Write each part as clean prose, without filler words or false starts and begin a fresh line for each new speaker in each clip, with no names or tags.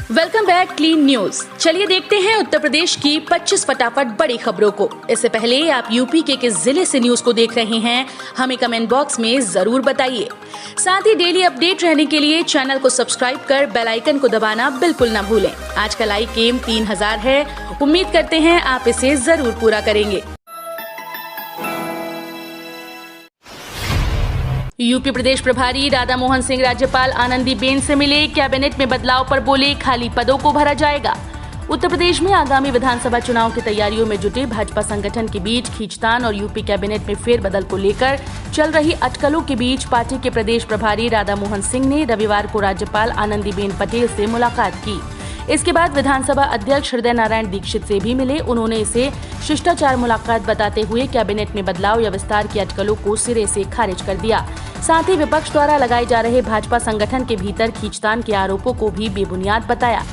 Welcome back clean news. चलिए देखते हैं उत्तर प्रदेश की 25 फटाफट बड़ी खबरों को। इससे पहले आप यूपी के किस जिले से न्यूज को देख रहे हैं, हमें कमेंट बॉक्स में जरूर बताइए। साथ ही डेली अपडेट रहने के लिए चैनल को सब्सक्राइब कर बेल आइकन को दबाना बिल्कुल न भूलें। आज का लाइक एम 3000 है, उम्मीद करते हैं आप इसे जरूर पूरा करेंगे। यूपी प्रदेश प्रभारी राधा मोहन सिंह राज्यपाल आनंदीबेन से मिले, कैबिनेट में बदलाव पर बोले खाली पदों को भरा जाएगा। उत्तर प्रदेश में आगामी विधानसभा चुनाव की तैयारियों में जुटे भाजपा संगठन के बीच खींचतान और यूपी कैबिनेट में फेरबदल को लेकर चल रही अटकलों के बीच पार्टी के प्रदेश प्रभारी राधा मोहन सिंह ने रविवार को राज्यपाल आनंदीबेन पटेल से मुलाकात की। इसके बाद विधानसभा अध्यक्ष हृदय नारायण दीक्षित से भी मिले। उन्होंने इसे शिष्टाचार मुलाकात बताते हुए कैबिनेट में बदलाव या विस्तार की अटकलों को सिरे से खारिज कर दिया। साथ ही विपक्ष द्वारा लगाए जा रहे भाजपा संगठन के भीतर खींचतान के आरोपों को भी बेबुनियाद बताया।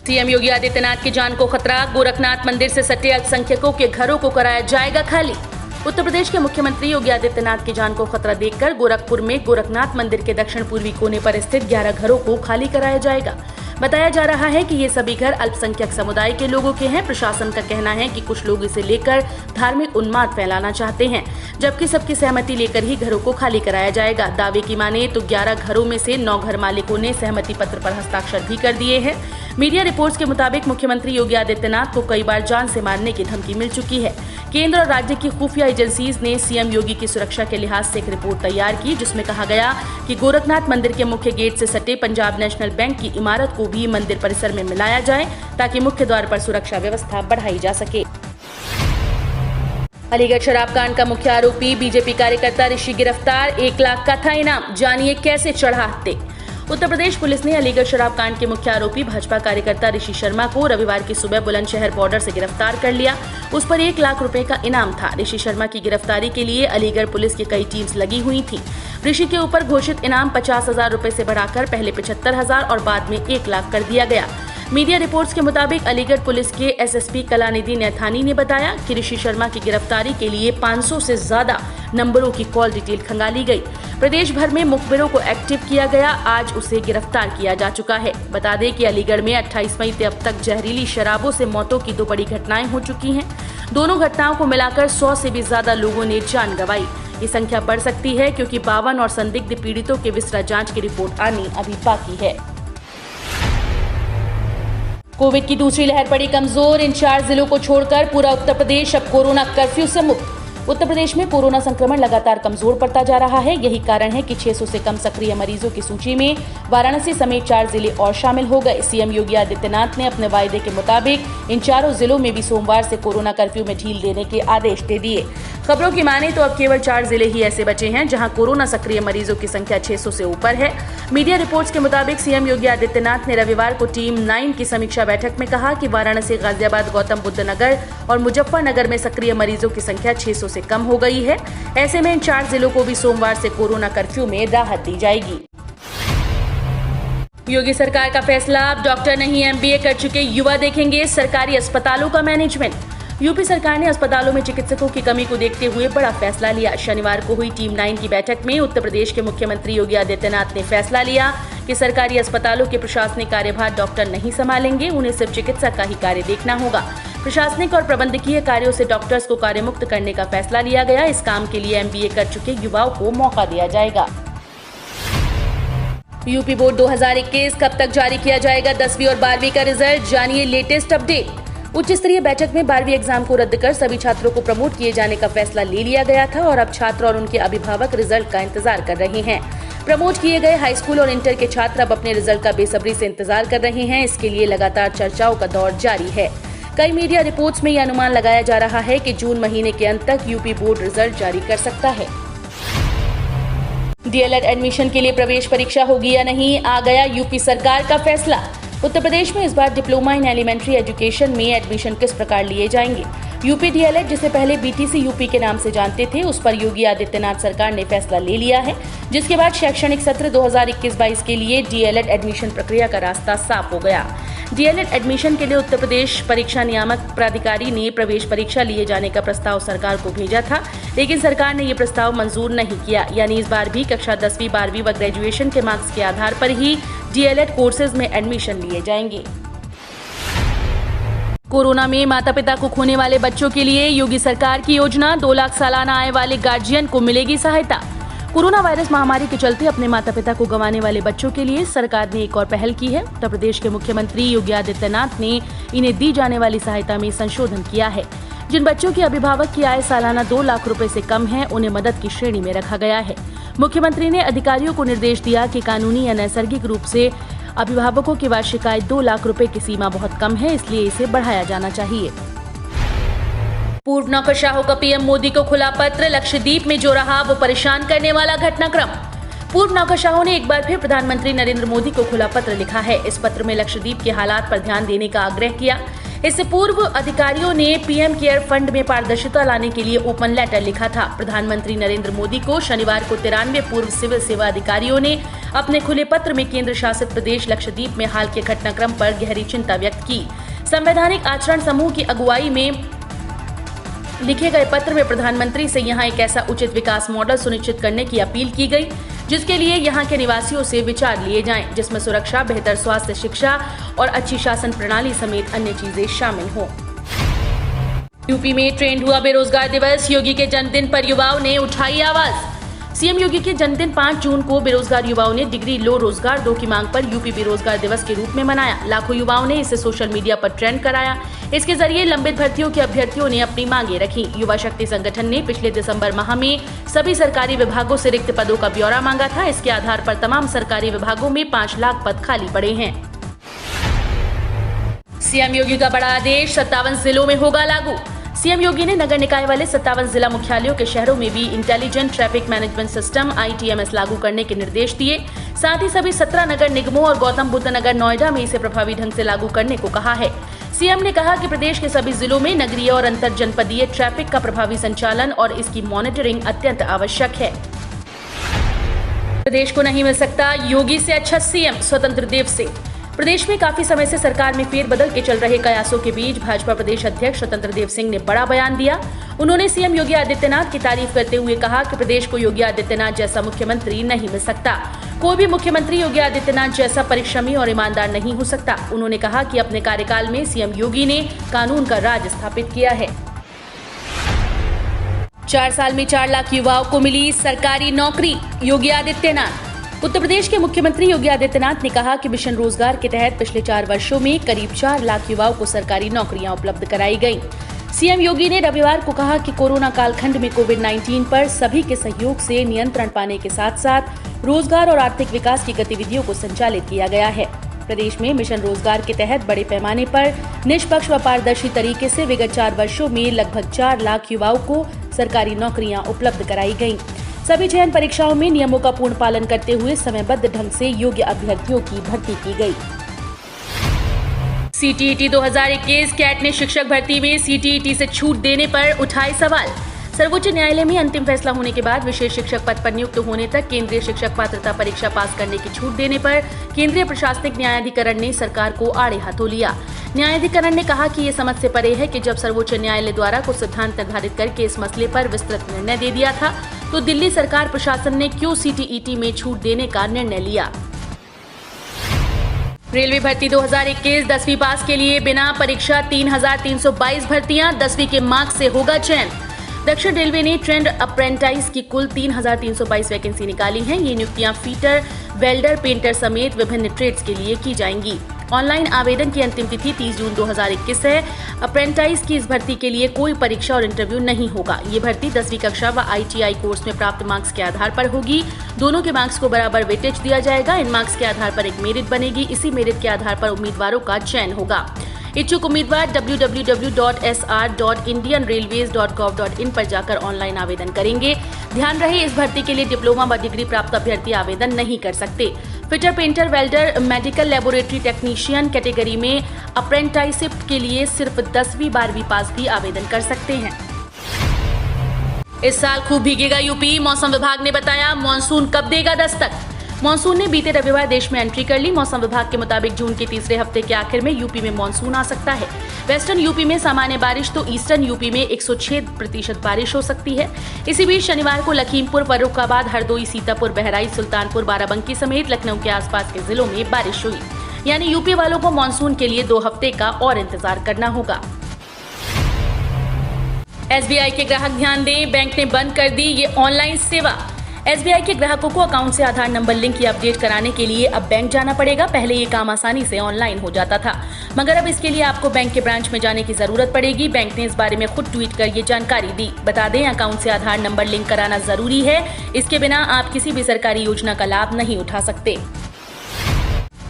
सीएम योगी आदित्यनाथ की जान को खतरा, गोरखनाथ मंदिर से सटे अल्पसंख्यकों के घरों को कराया जाएगा खाली। उत्तर प्रदेश के मुख्यमंत्री योगी आदित्यनाथ की जान को खतरा देखकर गोरखपुर में गोरखनाथ मंदिर के दक्षिण पूर्वी कोने पर स्थित 11 घरों को खाली कराया जाएगा। बताया जा रहा है कि ये सभी घर अल्पसंख्यक समुदाय के लोगों के हैं। प्रशासन का कहना है कि कुछ लोग इसे लेकर धार्मिक उन्माद फैलाना चाहते हैं, जबकि सबकी सहमति लेकर ही घरों को खाली कराया जाएगा। दावे की माने तो 11 घरों में से 9 घर मालिकों ने सहमति पत्र पर हस्ताक्षर भी कर दिए हैं। मीडिया रिपोर्ट्स के मुताबिक मुख्यमंत्री योगी आदित्यनाथ को कई बार जान से मारने की धमकी मिल चुकी है। केंद्र और राज्य की खुफिया एजेंसीज ने सीएम योगी की सुरक्षा के लिहाज से एक रिपोर्ट तैयार की, जिसमें कहा गया कि गोरखनाथ मंदिर के मुख्य गेट से सटे पंजाब नेशनल बैंक की इमारत को भी मंदिर परिसर में मिलाया जाए, ताकि मुख्य द्वार पर सुरक्षा व्यवस्था बढ़ाई जा सके। अलीगढ़ शराब कांड का मुख्य आरोपी बीजेपी कार्यकर्ता ऋषि गिरफ्तार, 1 लाख का था इनाम, जानिए कैसे चढ़ा हत्थे। उत्तर प्रदेश पुलिस ने अलीगढ़ शराब कांड के मुख्य आरोपी भाजपा कार्यकर्ता ऋषि शर्मा को रविवार की सुबह बुलंदशहर बॉर्डर से गिरफ्तार कर लिया। उस पर 1 लाख रुपए का इनाम था। ऋषि शर्मा की गिरफ्तारी के लिए अलीगढ़ पुलिस की कई टीम्स लगी हुई थी। ऋषि के ऊपर घोषित इनाम 50,000 रुपए से बढ़ाकर पहले 75,000 और बाद में 1 लाख कर दिया गया। मीडिया रिपोर्ट्स के मुताबिक अलीगढ़ पुलिस के एसएसपी कलानिधि नैथानी ने बताया कि ऋषि शर्मा की गिरफ्तारी के लिए 500 से ज्यादा नंबरों की कॉल डिटेल खंगाली गई। प्रदेश भर में मुखबिरों को एक्टिव किया गया। आज उसे गिरफ्तार किया जा चुका है। बता दें कि अलीगढ़ में 28 मई से अब तक जहरीली शराबों से मौतों की 2 बड़ी घटनाएं हो चुकी हैं। दोनों घटनाओं को मिलाकर 100 से भी ज्यादा लोगों ने जान गंवाई। ये संख्या बढ़ सकती है क्योंकि 52 और संदिग्ध पीड़ितों के विसरा जांच की रिपोर्ट आनी अभी बाकी है। कोविड की दूसरी लहर पड़ी कमजोर, इन 4 जिलों को छोड़कर पूरा उत्तर प्रदेश अब कोरोना कर्फ्यू से मुक्त। उत्तर प्रदेश में कोरोना संक्रमण लगातार कमजोर पड़ता जा रहा है। यही कारण है कि 600 से कम सक्रिय मरीजों की सूची में वाराणसी समेत 4 जिले और शामिल हो गए। सीएम योगी आदित्यनाथ ने अपने वायदे के मुताबिक इन 4 जिलों में भी सोमवार से कोरोना कर्फ्यू में ढील देने के आदेश दे दिए। खबरों की माने तो अब केवल 4 जिले ही ऐसे बचे हैं जहां कोरोना सक्रिय मरीजों की संख्या 600 से ऊपर है। मीडिया रिपोर्ट्स के मुताबिक सीएम योगी आदित्यनाथ ने रविवार को टीम 9 की समीक्षा बैठक में कहा कि वाराणसी, गाजियाबाद, गौतम बुद्ध नगर और मुजफ्फरनगर में सक्रिय मरीजों की संख्या 600 से कम हो गई है। ऐसे में इन 4 जिलों को भी सोमवार से कोरोना कर्फ्यू में राहत दी जाएगी। योगी सरकार का फैसला, अब डॉक्टर नहीं एमबीए कर चुके युवा देखेंगे सरकारी अस्पतालों का मैनेजमेंट। यूपी सरकार ने अस्पतालों में चिकित्सकों की कमी को देखते हुए बड़ा फैसला लिया। शनिवार को हुई टीम 9 की बैठक में उत्तर प्रदेश के मुख्यमंत्री योगी आदित्यनाथ ने फैसला लिया कि सरकारी अस्पतालों के प्रशासनिक कार्यभार डॉक्टर नहीं संभालेंगे, उन्हें सिर्फ चिकित्सक का ही कार्य देखना होगा। प्रशासनिक और प्रबंधकीय कार्यों से डॉक्टर्स को कार्यमुक्त करने का फैसला लिया गया। इस काम के लिए एमबीए कर चुके युवाओं को मौका दिया जाएगा। यूपी बोर्ड 2021 कब तक जारी किया जाएगा 10वीं और 12वीं का रिजल्ट, जानिए लेटेस्ट अपडेट। उच्च स्तरीय बैठक में 12वीं एग्जाम को रद्द कर सभी छात्रों को प्रमोट किए जाने का फैसला ले लिया गया था और अब छात्र और उनके अभिभावक रिजल्ट का इंतजार कर रहे हैं। प्रमोट किए गए हाई स्कूल और इंटर के छात्र अब अपने रिजल्ट का बेसब्री से इंतजार कर रहे हैं। इसके लिए लगातार चर्चाओं का दौर जारी है। कई मीडिया रिपोर्ट्स में यह अनुमान लगाया जा रहा है कि जून महीने के अंत तक यूपी बोर्ड रिजल्ट जारी कर सकता है। डीएलएड एडमिशन के लिए प्रवेश परीक्षा होगी या नहीं, आ गया यूपी सरकार का फैसला। उत्तर प्रदेश में इस बार डिप्लोमा इन एलिमेंट्री एजुकेशन में एडमिशन किस प्रकार लिए जाएंगे। यूपी डीएलएड, जिसे पहले बीटीसी यूपी के नाम से जानते थे, उस पर योगी आदित्यनाथ सरकार ने फैसला ले लिया है, जिसके बाद शैक्षणिक सत्र 2021-22 के लिए डीएलएड एडमिशन प्रक्रिया का रास्ता साफ हो गया। डीएलएड एडमिशन के लिए उत्तर प्रदेश परीक्षा नियामक प्राधिकारी ने प्रवेश परीक्षा लिए जाने का प्रस्ताव सरकार को भेजा था, लेकिन सरकार ने ये प्रस्ताव मंजूर नहीं किया। यानी इस बार भी कक्षा 10वीं, 12वीं व ग्रेजुएशन के मार्क्स के आधार पर ही DLED कोर्सेज में एडमिशन लिए जाएंगे। कोरोना में माता पिता को खोने वाले बच्चों के लिए योगी सरकार की योजना, 2 लाख सालाना आय वाले गार्जियन को मिलेगी सहायता। कोरोना वायरस महामारी के चलते अपने माता पिता को गंवाने वाले बच्चों के लिए सरकार ने एक और पहल की है। उत्तर प्रदेश के मुख्यमंत्री योगी आदित्यनाथ ने इन्हें दी जाने वाली सहायता में संशोधन किया है। जिन बच्चों के अभिभावक की आय सालाना 2 लाख रुपए से कम है, उन्हें मदद की श्रेणी में रखा गया है। मुख्यमंत्री ने अधिकारियों को निर्देश दिया कि कानूनी या नैसर्गिक रूप से अभिभावकों की वार्षिक आय 2 लाख रुपए की सीमा बहुत कम है, इसलिए इसे बढ़ाया जाना चाहिए। पूर्व नौकरशाहों का पीएम मोदी को खुला पत्र, लक्षद्वीप में जो रहा वो परेशान करने वाला घटनाक्रम। पूर्व नौकरशाहों ने एक बार फिर प्रधानमंत्री नरेंद्र मोदी को खुला पत्र लिखा है। इस पत्र में लक्षद्वीप के हालात पर ध्यान देने का आग्रह किया। इससे पूर्व अधिकारियों ने पीएम केयर फंड में पारदर्शिता लाने के लिए ओपन लेटर लिखा था। प्रधानमंत्री नरेंद्र मोदी को शनिवार को 93 पूर्व सिविल सेवा अधिकारियों ने अपने खुले पत्र में केंद्र शासित प्रदेश लक्षद्वीप में हाल के घटनाक्रम पर गहरी चिंता व्यक्त की। संवैधानिक आचरण समूह की अगुवाई में लिखे गए पत्र में प्रधानमंत्री से यहां एक ऐसा उचित विकास मॉडल सुनिश्चित करने की अपील की गई, जिसके लिए यहां के निवासियों से विचार लिए जाएं, जिसमें सुरक्षा, बेहतर स्वास्थ्य, शिक्षा और अच्छी शासन प्रणाली समेत अन्य चीजें शामिल हों। यूपी में ट्रेंड हुआ बेरोजगार दिवस, योगी के जन्मदिन पर युवाओं ने उठाई आवाज। सीएम योगी के जन्मदिन 5 जून को बेरोजगार युवाओं ने डिग्री लो रोजगार दो की मांग पर यूपी बेरोजगार दिवस के रूप में मनाया। लाखों युवाओं ने इसे सोशल मीडिया पर ट्रेंड कराया। इसके जरिए लंबित भर्तियों के अभ्यर्थियों ने अपनी मांगे रखी। युवा शक्ति संगठन ने पिछले दिसंबर माह में सभी सरकारी विभागों से रिक्त पदों का ब्यौरा मांगा था। इसके आधार पर तमाम सरकारी विभागों में 5 लाख पद खाली पड़े हैं। सीएम योगी का बड़ा आदेश, 57 जिलों में होगा लागू। सीएम योगी ने नगर निकाय वाले 57 जिला मुख्यालयों के शहरों में भी intelligent traffic management system ITMS लागू करने के निर्देश दिए। साथ ही सभी 17 नगर निगमों और गौतम बुद्ध नगर नोएडा में इसे प्रभावी ढंग से लागू करने को कहा है। सीएम ने कहा कि प्रदेश के सभी जिलों में नगरीय और अंतर जनपदीय ट्रैफिक का प्रभावी संचालन और इसकी मॉनिटरिंग अत्यंत आवश्यक है। प्रदेश को नहीं मिल सकता योगी से अच्छा सीएम, स्वतंत्र देव सिंह। प्रदेश में काफी समय से सरकार में फेरबदल के चल रहे कयासों के बीच भाजपा प्रदेश अध्यक्ष स्वतंत्र देव सिंह ने बड़ा बयान दिया। उन्होंने सीएम योगी आदित्यनाथ की तारीफ करते हुए कहा कि प्रदेश को योगी आदित्यनाथ जैसा मुख्यमंत्री नहीं मिल सकता। कोई भी मुख्यमंत्री योगी आदित्यनाथ जैसा परिश्रमी और ईमानदार नहीं हो सकता। उन्होंने कहा कि अपने कार्यकाल में सीएम योगी ने कानून का राज स्थापित किया है। 4 साल में 4 लाख युवाओं को मिली सरकारी नौकरी, योगी आदित्यनाथ। उत्तर प्रदेश के मुख्यमंत्री योगी आदित्यनाथ ने कहा कि मिशन रोजगार के तहत पिछले 4 वर्षों में करीब 4 लाख युवाओं को सरकारी नौकरियां उपलब्ध कराई गयी। सीएम योगी ने रविवार को कहा कि कोरोना कालखंड में कोविड-19 पर सभी के सहयोग से नियंत्रण पाने के साथ साथ रोजगार और आर्थिक विकास की गतिविधियों को संचालित किया गया है। प्रदेश में मिशन रोजगार के तहत बड़े पैमाने पर निष्पक्ष व पारदर्शी तरीके से विगत 4 वर्षों में लगभग 4 लाख युवाओं को सरकारी नौकरियां उपलब्ध कराई गयी। सभी चयन परीक्षाओं में नियमों का पूर्ण पालन करते हुए समयबद्ध ढंग से योग्य अभ्यर्थियों की भर्ती की गई। CTET 2021 कैट ने शिक्षक भर्ती में CTET से छूट देने पर उठाए सवाल। सर्वोच्च न्यायालय में अंतिम फैसला होने के बाद विशेष शिक्षक पद पर नियुक्त होने तक केंद्रीय शिक्षक पात्रता परीक्षा पास करने की छूट देने पर केंद्रीय प्रशासनिक न्यायाधिकरण ने सरकार को आड़े हाथों लिया। न्यायाधिकरण ने कहा कि ये समझ से परे है कि जब सर्वोच्च न्यायालय द्वारा कुछ सिद्धांत निर्धारित करके इस मसले पर विस्तृत निर्णय दे दिया था, तो दिल्ली सरकार प्रशासन ने क्यों CTET में छूट देने का निर्णय लिया। रेलवे भर्ती 2021 10वीं पास के लिए बिना परीक्षा 3,322 भर्तियां, 10वीं के मार्क्स से होगा चयन। दक्षिण रेलवे ने ट्रेंड अप्रेंटाइज की कुल 3,322 वैकेंसी निकाली हैं। ये नियुक्तियां फीटर, वेल्डर, पेंटर समेत विभिन्न ट्रेड्स के लिए की जाएंगी। ऑनलाइन आवेदन की अंतिम तिथि 30 जून 2021 है। अप्रेंटाइज की इस भर्ती के लिए कोई परीक्षा और इंटरव्यू नहीं होगा। ये भर्ती 10वीं कक्षा व ITI कोर्स में प्राप्त मार्क्स के आधार पर होगी। दोनों के मार्क्स को बराबर वेटेज दिया जाएगा। इन मार्क्स के आधार पर एक मेरिट बनेगी। इसी मेरिट के आधार पर उम्मीदवारों का चयन होगा। इच्छुक उम्मीदवार www.sr.indianrailways.gov.in पर जाकर ऑनलाइन आवेदन करेंगे। ध्यान रहे, इस भर्ती के लिए डिप्लोमा व डिग्री प्राप्त अभ्यर्थी आवेदन नहीं कर सकते। Fitter, painter, welder, medical laboratory technician category में अप्रेंटाइशिप के लिए सिर्फ 10वीं 12वीं पास भी आवेदन कर सकते हैं। इस साल खूब भीगेगा यूपी, मौसम विभाग ने बताया। मानसून कब देगा दस्तक। मानसून ने बीते रविवार देश में एंट्री कर ली। मौसम विभाग के मुताबिक जून के तीसरे हफ्ते के आखिर में यूपी में मानसून आ सकता है। वेस्टर्न यूपी में सामान्य बारिश तो ईस्टर्न यूपी में 106% बारिश हो सकती है। इसी बीच शनिवार को लखीमपुर, फर्रुखाबाद, हरदोई, सीतापुर, बहराइच, सुल्तानपुर, बाराबंकी समेत लखनऊ के आसपास के जिलों में बारिश हुई। यानी यूपी वालों को मानसून के लिए 2 हफ्ते का और इंतजार करना होगा। एसबीआई के ग्राहक ध्यान दें, बैंक ने बंद कर दी ये ऑनलाइन सेवा। एसबीआई के ग्राहकों को अकाउंट से आधार नंबर लिंक या अपडेट कराने के लिए अब बैंक जाना पड़ेगा। पहले ये काम आसानी से ऑनलाइन हो जाता था, मगर अब इसके लिए आपको बैंक के ब्रांच में जाने की जरूरत पड़ेगी। बैंक ने इस बारे में खुद ट्वीट कर ये जानकारी दी। बता दें, अकाउंट से आधार नंबर लिंक कराना जरूरी है। इसके बिना आप किसी भी सरकारी योजना का लाभ नहीं उठा सकते।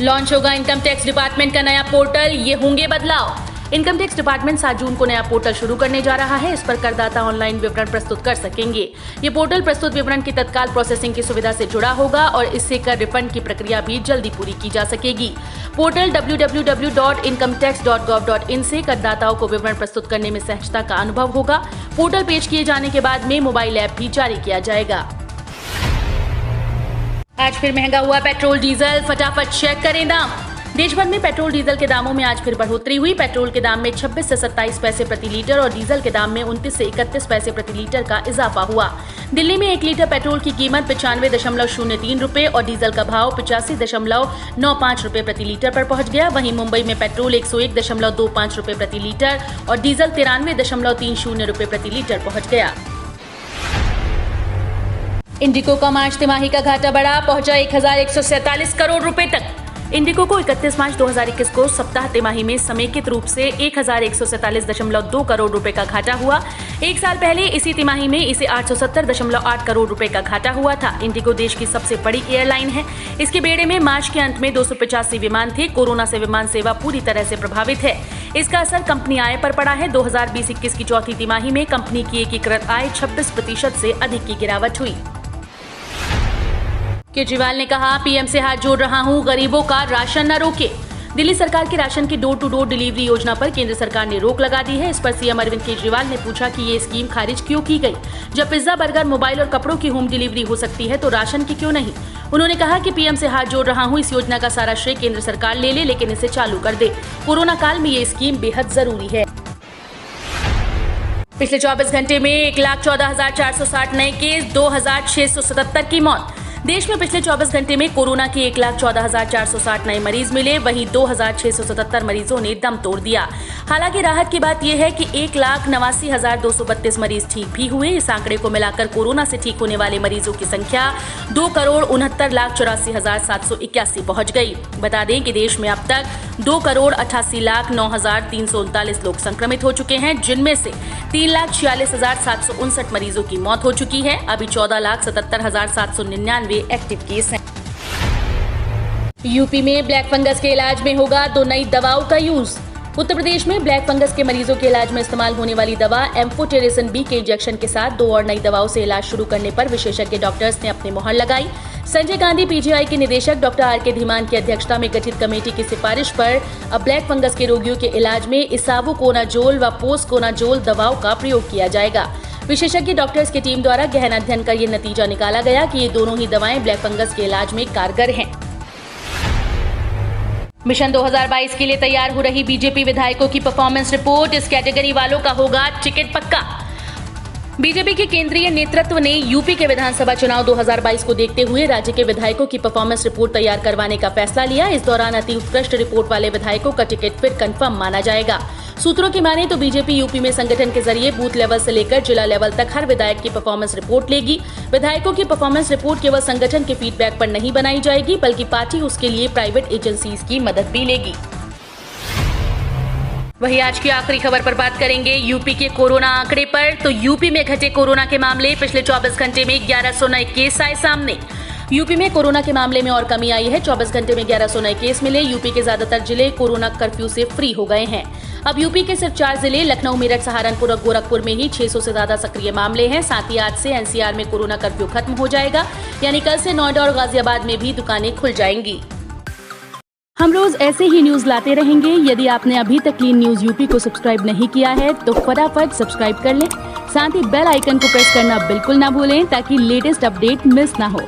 लॉन्च होगा इनकम टैक्स डिपार्टमेंट का नया पोर्टल, ये होंगे बदलाव। इनकम टैक्स डिपार्टमेंट 7 जून को नया पोर्टल शुरू करने जा रहा है। इस पर करदाता ऑनलाइन विवरण प्रस्तुत कर सकेंगे। ये पोर्टल प्रस्तुत विवरण की तत्काल प्रोसेसिंग की सुविधा से जुड़ा होगा और इससे कर रिफंड की प्रक्रिया भी जल्दी पूरी की जा सकेगी। पोर्टल www.incometax.gov.in से करदाताओं को विवरण प्रस्तुत करने में सहजता का अनुभव होगा। पोर्टल पेश किए जाने के बाद में मोबाइल ऐप भी जारी किया जाएगा। आज फिर महंगा हुआ पेट्रोल डीजल, फटाफट चेक करें दाम। देश भर में पेट्रोल डीजल के दामों में आज फिर बढ़ोतरी हुई। पेट्रोल के दाम में 26 से 27 पैसे प्रति लीटर और डीजल के दाम में 29 से 31 पैसे प्रति लीटर का इजाफा हुआ। दिल्ली में 1 लीटर पेट्रोल की कीमत 95.03 रुपए और डीजल का भाव 85.95 रुपए प्रति लीटर पर पहुंच गया। वहीं मुंबई में पेट्रोल 101.25 रुपए प्रति लीटर और डीजल 93.30 रुपए प्रति लीटर पहुंच गया। इंडिगो का मार्च तिमाही का घाटा बढ़ा, पहुंचा 1147 करोड़ रुपए तक। इंडिगो को 31 मार्च 2021 को सप्ताह तिमाही में समेकित रूप से 1147.2 करोड़ रुपए का घाटा हुआ। एक साल पहले इसी तिमाही में इसे 870.8 करोड़ रुपए का घाटा हुआ था। इंडिगो देश की सबसे बड़ी एयरलाइन है। इसके बेड़े में मार्च के अंत में 285 विमान थे। कोरोना से विमान सेवा पूरी तरह से प्रभावित है। इसका असर कंपनी आय पर पड़ा है। 2020-21 की चौथी तिमाही में कंपनी की एकीकृत आय 26% से अधिक की गिरावट हुई। केजरीवाल ने कहा, पीएम से हाथ जोड़ रहा हूं, गरीबों का राशन न रोके। दिल्ली सरकार की राशन की डोर टू डोर डिलीवरी योजना पर केंद्र सरकार ने रोक लगा दी है। इस पर सीएम अरविंद केजरीवाल ने पूछा कि ये स्कीम खारिज क्यों की गई। जब पिज्जा, बर्गर, मोबाइल और कपड़ों की होम डिलीवरी हो सकती है तो राशन की क्यों नहीं। उन्होंने कहा कि पीएम से हाथ जोड़ रहा हूं, इस योजना का सारा श्रेय केंद्र सरकार ले ले, लेकिन इसे चालू कर दे। कोरोना काल में ये स्कीम बेहद जरूरी है। पिछले 24 घंटे में 1,14,460 नए केस, 2,677 की मौत। देश में पिछले 24 घंटे में कोरोना के 1,14,460 नए मरीज मिले, वहीं 2,677 मरीजों ने दम तोड़ दिया। हालांकि राहत की बात यह है कि 1,89,232 मरीज ठीक भी हुए। इस आंकड़े को मिलाकर कोरोना से ठीक होने वाले मरीजों की संख्या 2,69,84,781 पहुंच गई। बता दें कि देश में अब तक 2,88,09,339 लोग संक्रमित हो चुके हैं, जिनमें से 3,46,759 मरीजों की मौत हो चुकी है। अभी 14,77,799 एक्टिव केस हैं। यूपी में ब्लैक फंगस के इलाज में होगा 2 नई दवाओं का यूज। उत्तर प्रदेश में ब्लैक फंगस के मरीजों के इलाज में इस्तेमाल होने वाली दवा एम्फोटेरिसिन बी के इंजेक्शन के साथ 2 और नई दवाओं से इलाज शुरू करने पर विशेषज्ञ डॉक्टर्स ने अपनी मुहर लगाई। संजय गांधी पीजीआई के निदेशक डॉक्टर आर.के. धीमान की अध्यक्षता में गठित कमेटी की सिफारिश पर अब ब्लैक फंगस के रोगियों के इलाज में इसावुकोनाजोल व पोस्कोनाजोल दवाओं का प्रयोग किया जाएगा। विशेषज्ञ डॉक्टर्स की टीम द्वारा गहन अध्ययन कर ये नतीजा निकाला गया कि ये दोनों ही दवाएं ब्लैक फंगस के इलाज में कारगर हैं। मिशन 2022 के लिए तैयार हो रही बीजेपी विधायकों की परफॉर्मेंस रिपोर्ट, इस कैटेगरी वालों का होगा टिकट पक्का। बीजेपी के केंद्रीय नेतृत्व ने यूपी के विधानसभा चुनाव 2022 को देखते हुए राज्य के विधायकों की परफॉर्मेंस रिपोर्ट तैयार करवाने का फैसला लिया। इस दौरान अति उत्कृष्ट रिपोर्ट वाले विधायकों का टिकट फिर कंफर्म माना जाएगा। सूत्रों की माने तो बीजेपी यूपी में संगठन के जरिए बूथ लेवल से लेकर जिला लेवल तक हर विधायक की परफॉर्मेंस रिपोर्ट लेगी। विधायकों की परफॉर्मेंस रिपोर्ट केवल संगठन के फीडबैक पर नहीं बनाई जाएगी, बल्कि पार्टी उसके लिए प्राइवेट एजेंसीज की मदद भी लेगी। वहीं आज की आखिरी खबर पर बात करेंगे यूपी के कोरोना आंकड़े पर। तो यूपी में घटे कोरोना के मामले, पिछले 24 घंटे में 1100 नए केस आए सामने। यूपी में कोरोना के मामले में और कमी आई है। 24 घंटे में 1100 नए केस मिले। यूपी के ज्यादातर जिले कोरोना कर्फ्यू से फ्री हो गए हैं। अब यूपी के सिर्फ 4 जिले लखनऊ, मेरठ, सहारनपुर और गोरखपुर में ही 600 से ज्यादा सक्रिय मामले हैं। साथ ही आज से एनसीआर में कोरोना कर्फ्यू खत्म हो जाएगा, यानी कल से नोएडा और गाजियाबाद में भी दुकानें खुल जाएंगी। हम रोज ऐसे ही न्यूज लाते रहेंगे। यदि आपने अभी तक क्लीन न्यूज यूपी को सब्सक्राइब नहीं किया है तो फटाफट सब्सक्राइब कर लें। साथ ही बेल आइकन को प्रेस करना बिल्कुल ना भूलें ताकि लेटेस्ट अपडेट मिस ना हो।